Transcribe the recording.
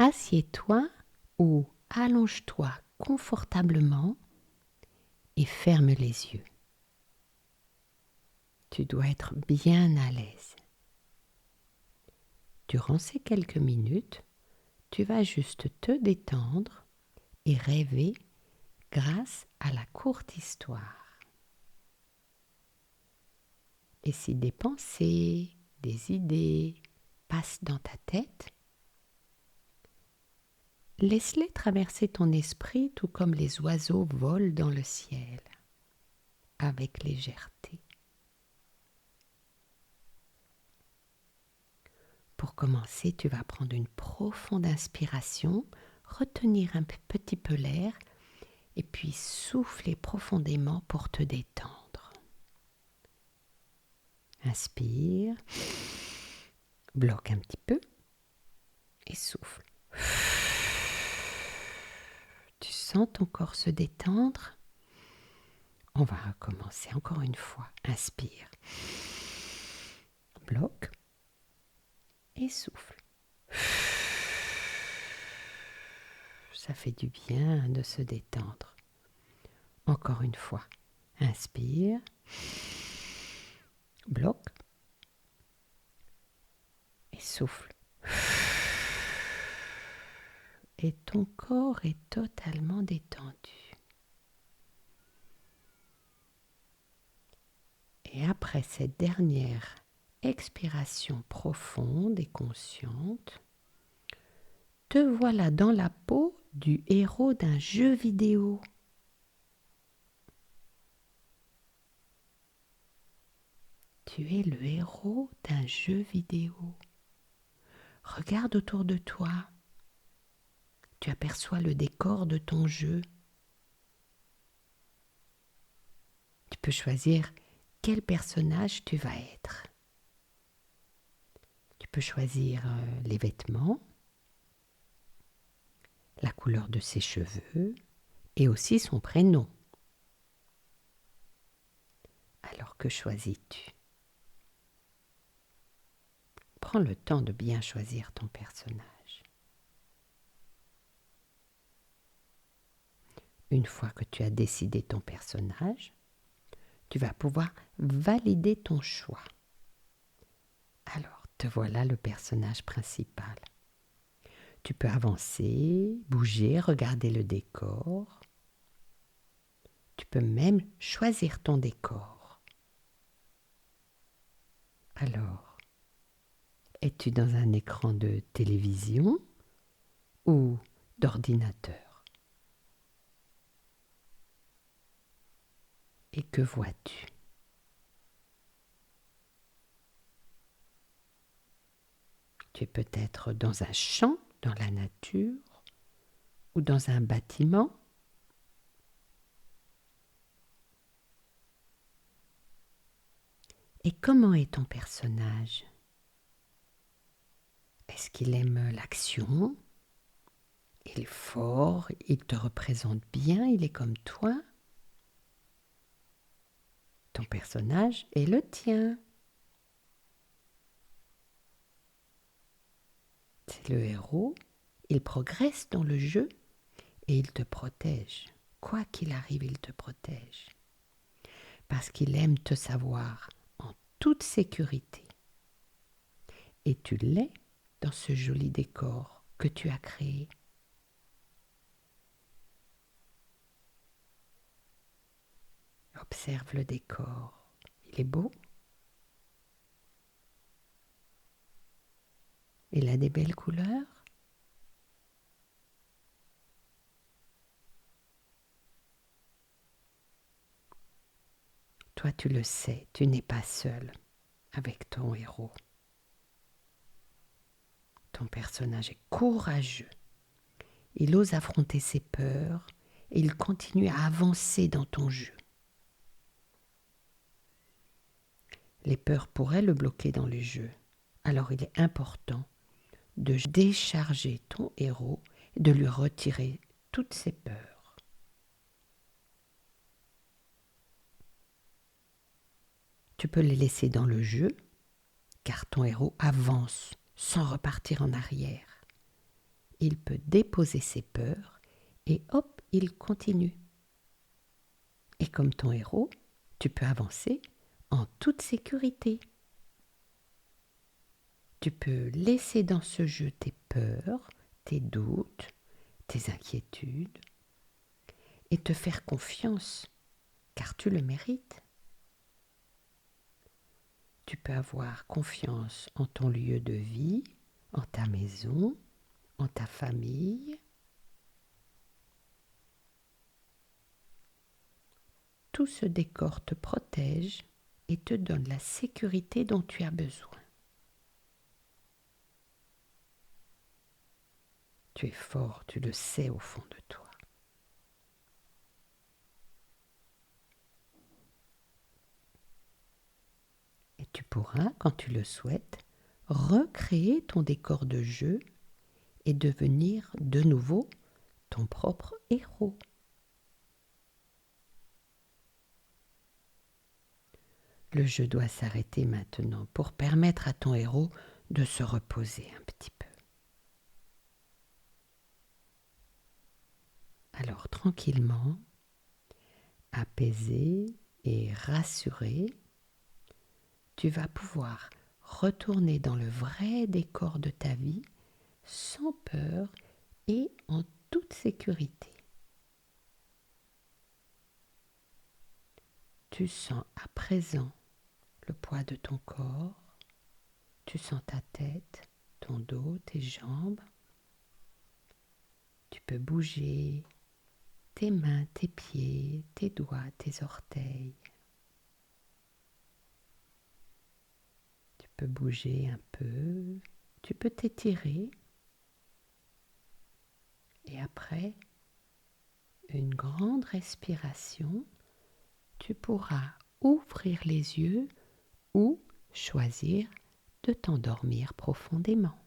Assieds-toi ou allonge-toi confortablement et ferme les yeux. Tu dois être bien à l'aise. Durant ces quelques minutes, tu vas juste te détendre et rêver grâce à la courte histoire. Et si des pensées, des idées passent dans ta tête, laisse-les traverser ton esprit tout comme les oiseaux volent dans le ciel, avec légèreté. Pour commencer, tu vas prendre une profonde inspiration, retenir un petit peu l'air et puis souffler profondément pour te détendre. Inspire, bloque un petit peu et souffle. Tu sens ton corps se détendre? On va recommencer encore une fois. Inspire, bloque et souffle. Ça fait du bien de se détendre. Encore une fois. Inspire, bloque et souffle. Et ton corps est totalement détendu. Et après cette dernière expiration profonde et consciente, te voilà dans la peau du héros d'un jeu vidéo. Tu es le héros d'un jeu vidéo. Regarde autour de toi. Tu aperçois le décor de ton jeu. Tu peux choisir quel personnage tu vas être. Tu peux choisir les vêtements, la couleur de ses cheveux et aussi son prénom. Alors que choisis-tu? Prends le temps de bien choisir ton personnage. Une fois que tu as décidé ton personnage, tu vas pouvoir valider ton choix. Alors, te voilà le personnage principal. Tu peux avancer, bouger, regarder le décor. Tu peux même choisir ton décor. Alors, es-tu dans un écran de télévision ou d'ordinateur? Et que vois-tu? Tu es peut-être dans un champ, dans la nature, ou dans un bâtiment. Et comment est ton personnage? Est-ce qu'il aime l'action? Il est fort, il te représente bien, il est comme toi. Ton personnage est le tien. C'est le héros, il progresse dans le jeu et il te protège. Quoi qu'il arrive, il te protège. Parce qu'il aime te savoir en toute sécurité. Et tu l'es dans ce joli décor que tu as créé. Observe le décor. Il est beau. Il a des belles couleurs. Toi, tu le sais, tu n'es pas seul avec ton héros. Ton personnage est courageux. Il ose affronter ses peurs et il continue à avancer dans ton jeu. Les peurs pourraient le bloquer dans le jeu. Alors il est important de décharger ton héros et de lui retirer toutes ses peurs. Tu peux les laisser dans le jeu, car ton héros avance sans repartir en arrière. il peut déposer ses peurs et hop, il continue. Et comme ton héros, tu peux avancer en toute sécurité. Tu peux laisser dans ce jeu tes peurs, tes doutes, tes inquiétudes et te faire confiance, car tu le mérites. Tu peux avoir confiance en ton lieu de vie, en ta maison, en ta famille. Tout ce décor te protège et te donne la sécurité dont tu as besoin. Tu es fort, tu le sais au fond de toi. Et tu pourras, quand tu le souhaites, recréer ton décor de jeu et devenir de nouveau ton propre héros. Le jeu doit s'arrêter maintenant pour permettre à ton héros de se reposer un petit peu. Alors tranquillement, apaisé et rassuré, tu vas pouvoir retourner dans le vrai décor de ta vie sans peur et en toute sécurité. Tu sens à présent le poids de ton corps, tu sens ta tête, ton dos, tes jambes. Tu peux bouger tes mains, tes pieds, tes doigts, tes orteils. Tu peux bouger un peu, tu peux t'étirer. Et après une grande respiration, tu pourras ouvrir les yeux ou choisir de t'endormir profondément.